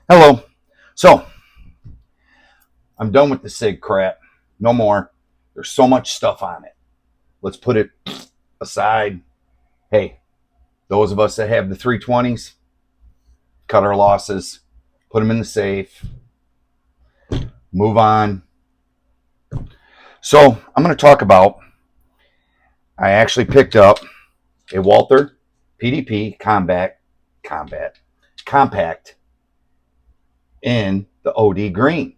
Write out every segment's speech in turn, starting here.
Hello. So, I'm done with the SIG crap. No more. There's so much stuff on it. Let's put it aside. Hey, those of us that have the 320s, cut our losses, put them in the safe, move on. So, I'm going to talk about, I actually picked up a Walther PDP compact in the OD green.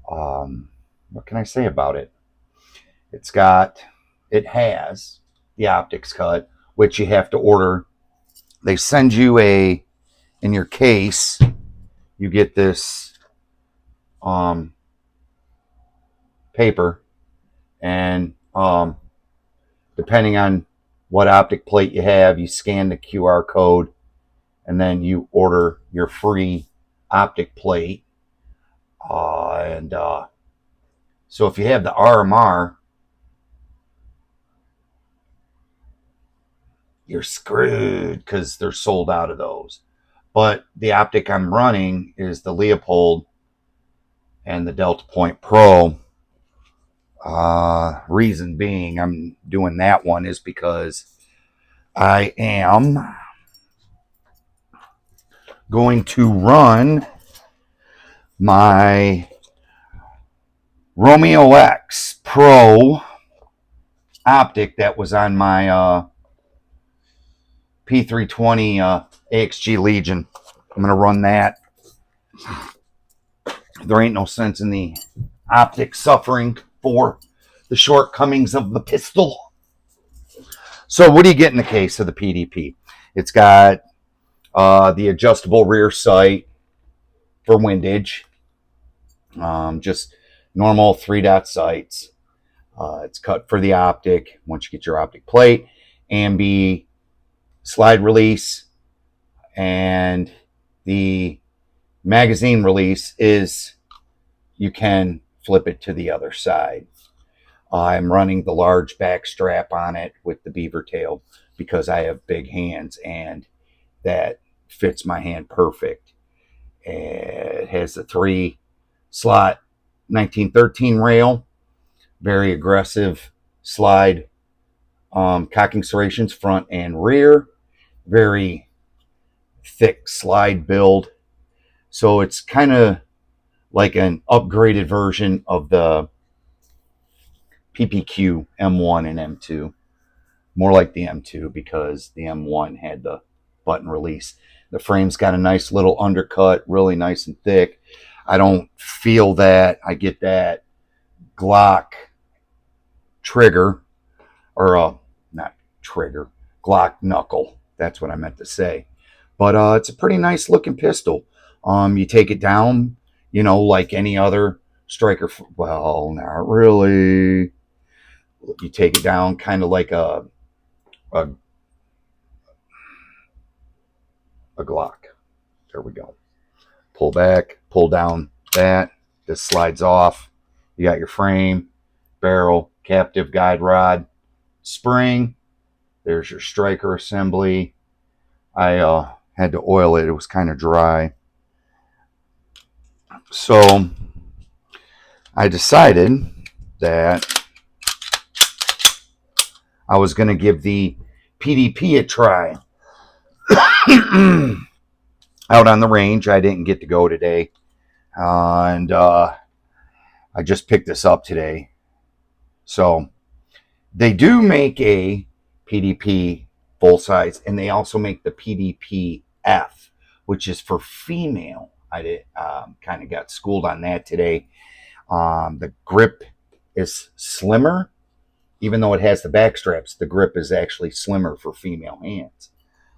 What can I say about it? It has the optics cut, which you have to order. They send you in your case, you get this paper, and depending on what optic plate you have, you scan the QR code, and then you order your free optic plate. So if you have the RMR, you're screwed because they're sold out of those. But the optic I'm running is the Leopold and the Delta Point Pro. Reason being I'm doing that one is because I am going to run my Romeo X Pro optic that was on my P320 AXG Legion. I'm going to run that. There ain't no sense in the optic suffering for the shortcomings of the pistol. So what do you get in the case of the PDP? It's got the adjustable rear sight for windage, just normal 3-dot sights. It's cut for the optic once you get your optic plate, ambi slide release, and the magazine release is you can flip it to the other side. I'm running the large back strap on it with the beaver tail because I have big hands and that fits my hand perfect. It has a 3-slot 1913 rail, very aggressive slide cocking serrations front and rear, very thick slide build. So it's kind of like an upgraded version of the PPQ M1 and M2. More like the M2 because the M1 had the button release. The frame's got a nice little undercut, really nice and thick. I don't feel that I get that Glock trigger, or not trigger, Glock knuckle. That's what I meant to say. But it's a pretty nice looking pistol. You take it down, like any other striker. Well, not really. You take it down kind of like a Glock. There we go. Pull back, pull down that. This slides off. You got your frame, barrel, captive guide rod, spring. There's your striker assembly. I had to oil it. It was kind of dry. So I decided that I was going to give the PDP a try. Out on the range. I didn't get to go today. And I just picked this up today. So they do make a PDP full size, and they also make the PDP F, which is for female. I kind of got schooled on that today. The grip is slimmer, even though it has the back straps. The grip is actually slimmer for female hands,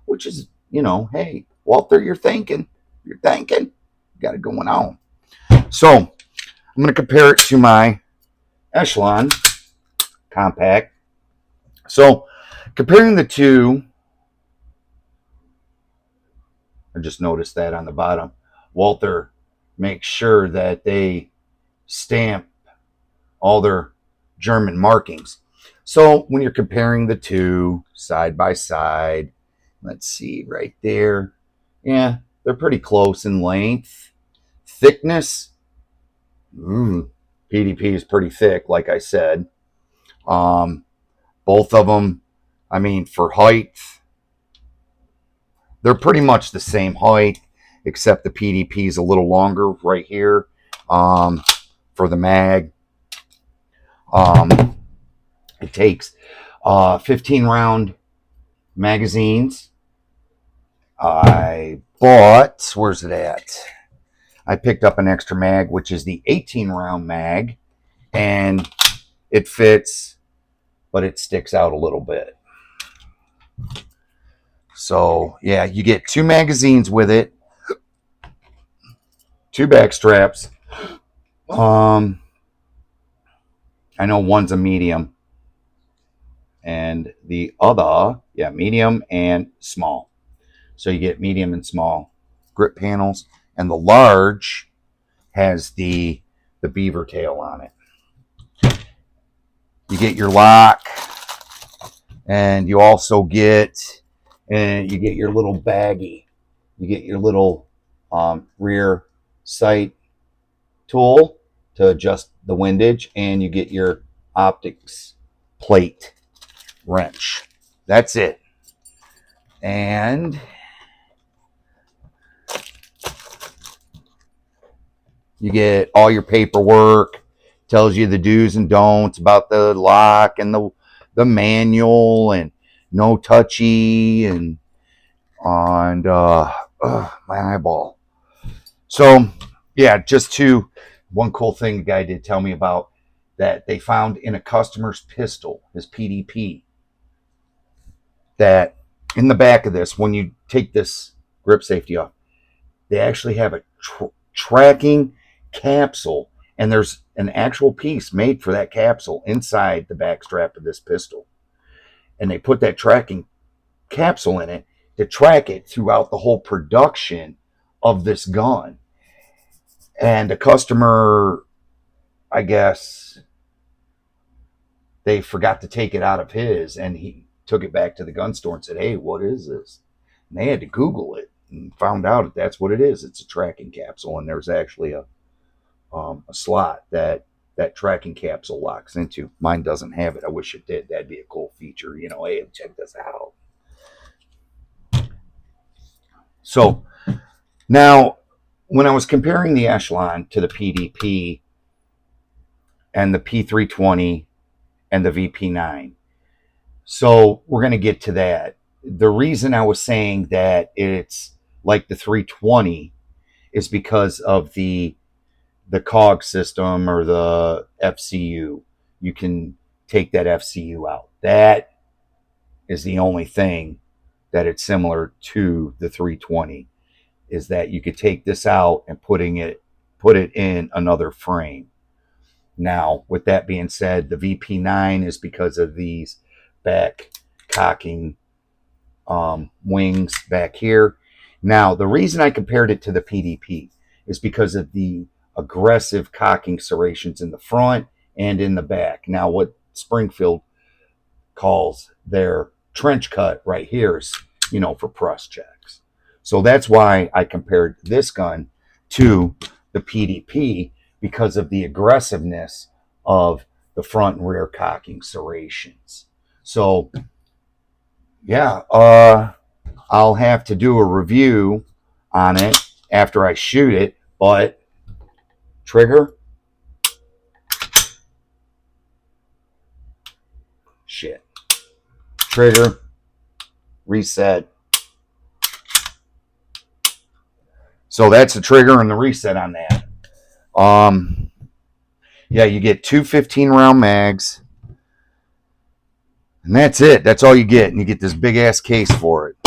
which is, hey, Walther, you're thinking, got it going on. So I'm going to compare it to my Echelon compact. So comparing the two, I just noticed that on the bottom, Walther makes sure that they stamp all their German markings. So when you're comparing the two side by side, Let's see, right there. Yeah, they're pretty close in length. Thickness, PDP is pretty thick, like I said. Um, both of them, I mean, for height, they're pretty much the same height, except the PDP is a little longer right here for the mag. It takes 15 round magazines. I bought, where's it at? I picked up an extra mag, which is the 18 round mag, and it fits, but it sticks out a little bit. So, yeah, you get 2 magazines with it, 2 back straps. I know one's a medium, and the other, yeah, medium and small. So you get medium and small grip panels, and the large has the beaver tail on it. You get your lock, and you also get your little baggie. You get your little rear sight tool to adjust the windage, and you get your optics plate wrench. That's it. And you get all your paperwork, tells you the do's and don'ts about the lock and the manual and no touchy and my eyeball. So yeah, one cool thing the guy did tell me about that they found in a customer's pistol, his PDP, that in the back of this, when you take this grip safety off, they actually have a tracking capsule, and there's an actual piece made for that capsule inside the back strap of this pistol. And they put that tracking capsule in it to track it throughout the whole production of this gun. And the customer, I guess, they forgot to take it out of his, and he took it back to the gun store and said, "Hey, what is this?" And they had to Google it and found out that's what it is. It's a tracking capsule, and there's actually a slot that tracking capsule locks into. Mine doesn't have it. I wish it did. That'd be a cool feature. Hey, check this out. So now, when I was comparing the Echelon to the PDP and the P320 and the VP9, so we're going to get to that. The reason I was saying that it's like the 320 is because of the COG system or the FCU. You can take that FCU out. That is the only thing that it's similar to the 320, is that you could take this out and put it in another frame. Now, with that being said, the VP9 is because of these back cocking wings back here. Now, the reason I compared it to the PDP is because of the aggressive cocking serrations in the front and in the back. Now, what Springfield calls their trench cut right here is, for press checks. So that's why I compared this gun to the PDP, because of the aggressiveness of the front and rear cocking serrations. So, yeah, I'll have to do a review on it after I shoot it, but trigger, shit. Trigger, reset. So that's the trigger and the reset on that. Yeah, you get 2 15-round mags, and that's it. That's all you get, and you get this big ass case for it.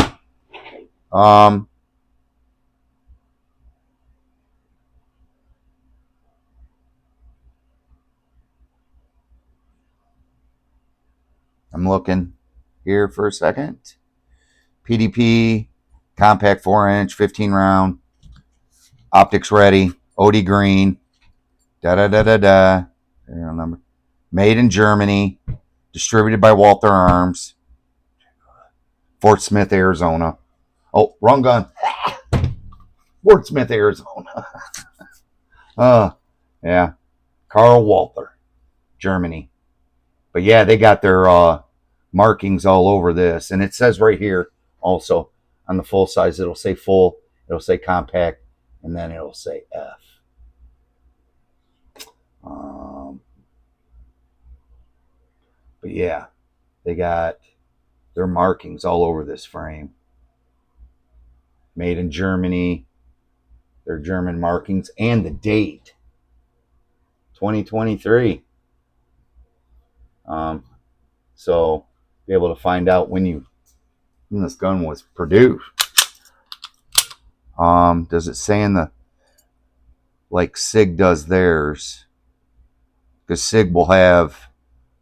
I'm looking here for a second. PDP, compact 4-inch, 15-round, optics ready, OD green, serial number, made in Germany, distributed by Walther Arms. Fort Smith, Arizona. Oh, wrong gun. Fort Smith, Arizona. Yeah. Karl Walther, Germany. But yeah, they got their markings all over this. And it says right here also on the full size, it'll say full, it'll say compact, and then it'll say F. But yeah, they got their markings all over this frame. Made in Germany, their German markings, and the date 2023. So be able to find out when this gun was produced. Does it say in the, like SIG does theirs? Because SIG will have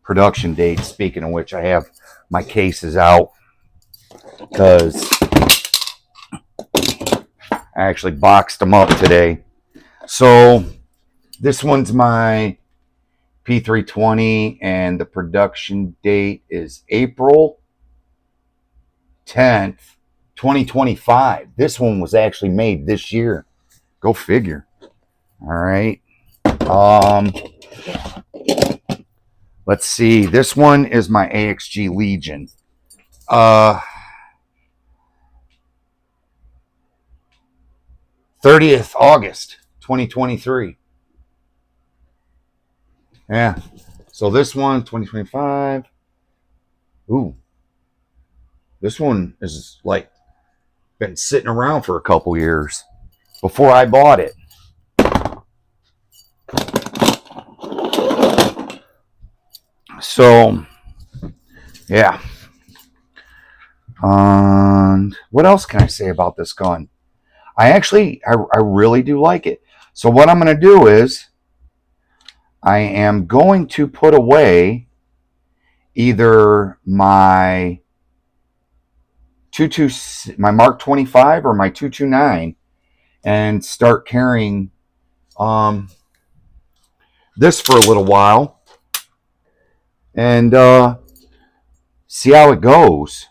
production dates. Speaking of which, I have my cases out because I actually boxed them up today. So this one's my P320, and the production date is April 10th, 2025. This one was actually made this year. Go figure. All right. Let's see. This one is my AXG Legion. 30th August 2023. Yeah. So this one, 2025. Ooh. This one is like been sitting around for a couple years before I bought it. So, yeah. And what else can I say about this gun? I really do like it. So what I'm going to do is I am going to put away either my my Mark 25 or my 229 and start carrying this for a little while and see how it goes.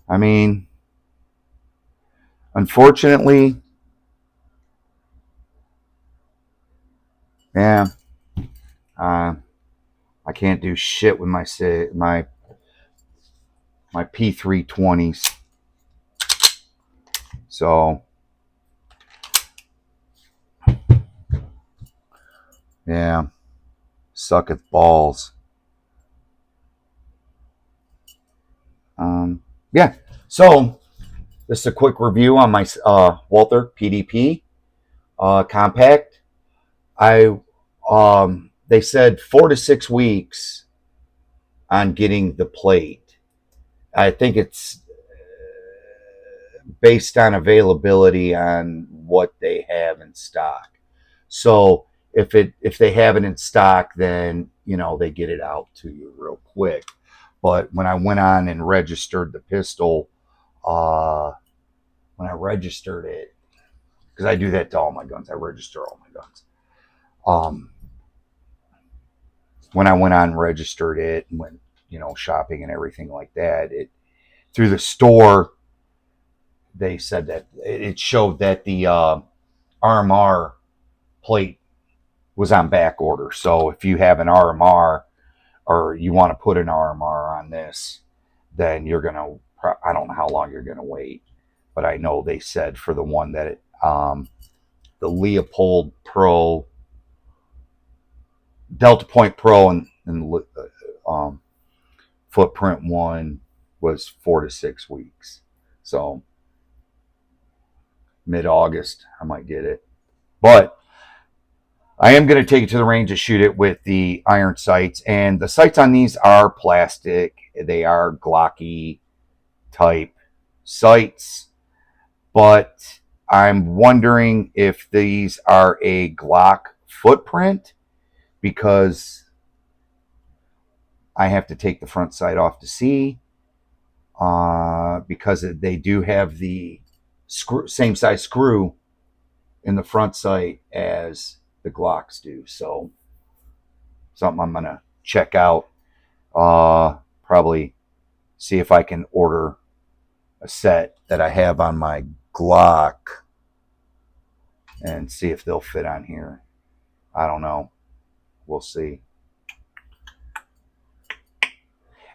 I mean, unfortunately, yeah, I can't do shit with my P320s. So, yeah, sucketh balls. Yeah, so this is a quick review on my Walther PDP compact. They said 4 to 6 weeks on getting the plate. I think it's based on availability on what they have in stock. So if they have it in stock, then they get it out to you real quick. But when I went on and registered the pistol, when I registered it, because I do that to all my guns, I register all my guns. When I went on and registered it and went, shopping and everything like that, through the store, they said that it showed that the RMR plate was on back order. So if you have an RMR or you want to put an RMR on this, then you're going to, I don't know how long you're going to wait, but I know they said for the one that the Leopold Pro, Delta Point Pro, and Footprint one was 4 to 6 weeks. So mid-August, I might get it. But I am going to take it to the range to shoot it with the iron sights. And the sights on these are plastic. They are Glocky type sights. But I'm wondering if these are a Glock footprint, because I have to take the front sight off to see. Because they do have the same size screw in the front sight as the Glocks do. So something I'm going to check out. Probably see if I can order a set that I have on my Glock and see if they'll fit on here. I don't know. We'll see.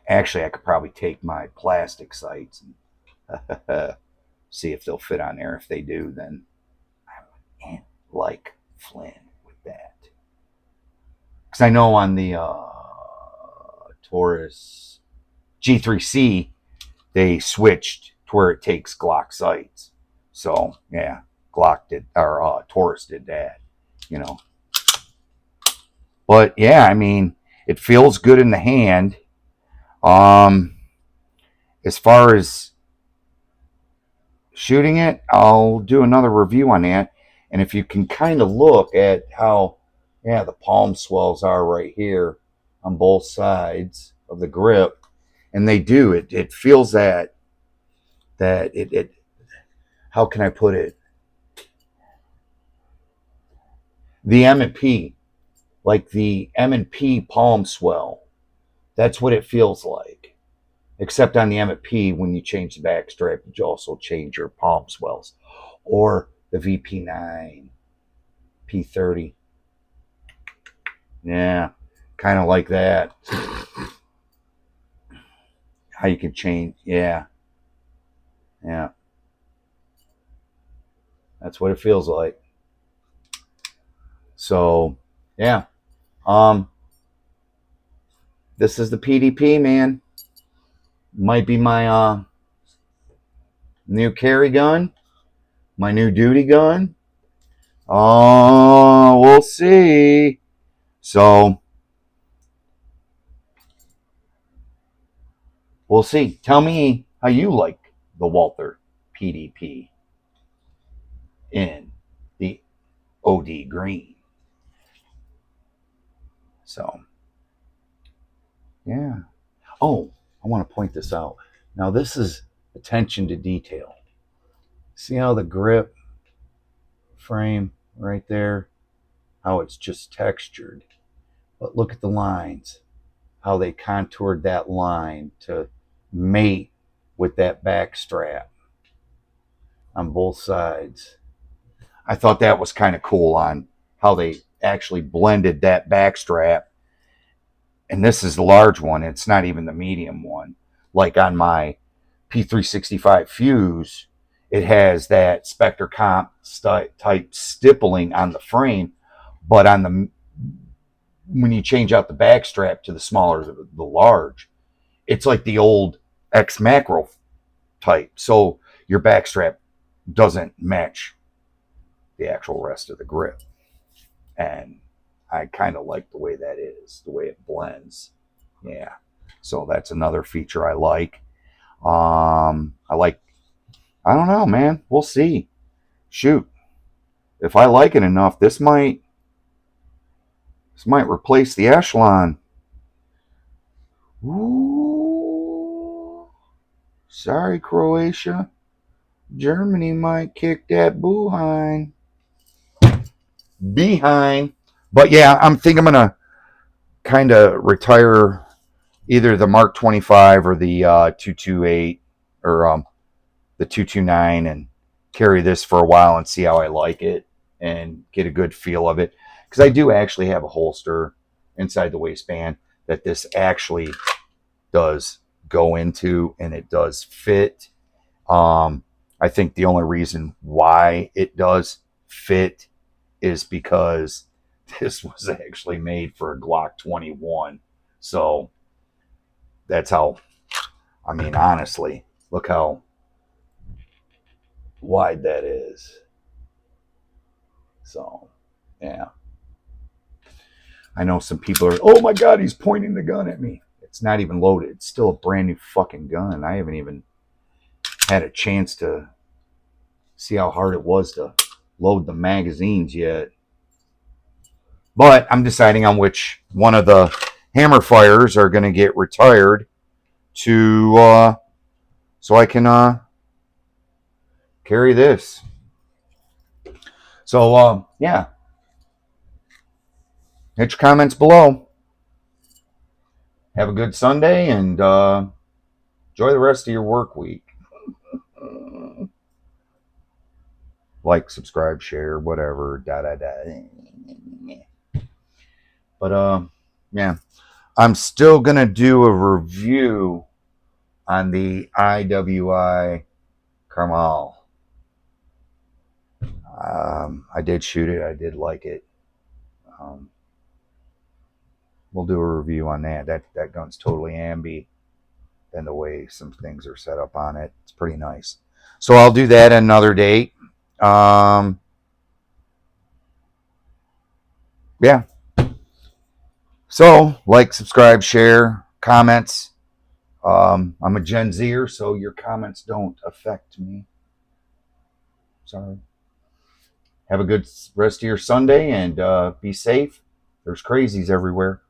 Actually, I could probably take my plastic sights and see if they'll fit on there. If they do, then I can't like Flynn with that. Because I know on the Taurus G3C, they switched to where it takes Glock sights. So, yeah, Glock did, or Taurus did that, you know. But, yeah, I mean, it feels good in the hand. As far as shooting it, I'll do another review on that. And if you can kind of look at how, yeah, the palm swells are right here on both sides of the grip, and they do it feels that it how can I put it, the M&P, like the M&P palm swell, that's what it feels like, except on the M&P, when you change the back strap, you also change your palm swells. Or the VP9 P30, yeah, kind of like that, how you can change, yeah, that's what it feels like. So, yeah, this is the PDP, man. Might be my new carry gun, my new duty gun. Oh, we'll see. So, we'll see. Tell me how you like the Walther PDP in the OD green. So, yeah. Oh, I want to point this out. Now, this is attention to detail. See how the grip frame right there, how it's just textured. But look at the lines, how they contoured that line to mate with that back strap on both sides. I thought that was kind of cool on how they actually blended that back strap. And this is the large one. It's not even the medium one. Like on my P365 Fuse, it has that Spectre Comp type stippling on the frame, but on the when you change out the back strap to the smaller, the large, it's like the old X Macro type. So your back strap doesn't match the actual rest of the grip. And I kind of like the way that is, the way it blends. Yeah. So that's another feature I like. I don't know, man. We'll see. Shoot. If I like it enough, this might replace the Echelon. Ooh. Sorry, Croatia. Germany might kick that behind. But yeah, I'm thinking I'm gonna kind of retire either the Mark 25 or the 228 or the 229 and carry this for a while and see how I like it and get a good feel of it. Because I do actually have a holster inside the waistband that this actually does go into and it does fit. I think the only reason why it does fit is because this was actually made for a Glock 21. So that's how, I mean, honestly, look how wide that is. So, yeah. I know some people are, oh my God, he's pointing the gun at me. It's not even loaded. It's still a brand new fucking gun. I haven't even had a chance to see how hard it was to load the magazines yet. But I'm deciding on which one of the hammer fires are going to get retired to so I can carry this. So yeah, hit your comments below. Have a good Sunday and enjoy the rest of your work week. Like, subscribe, share, whatever, da da da. But yeah, I'm still gonna do a review on the IWI Carmel. I did shoot it. I did like it. We'll do a review on that. That gun's totally ambi, and the way some things are set up on it, it's pretty nice. So I'll do that another date. Yeah. So like, subscribe, share, comments. I'm a Gen Zer, so your comments don't affect me. Sorry. Have a good rest of your Sunday, and be safe. There's crazies everywhere.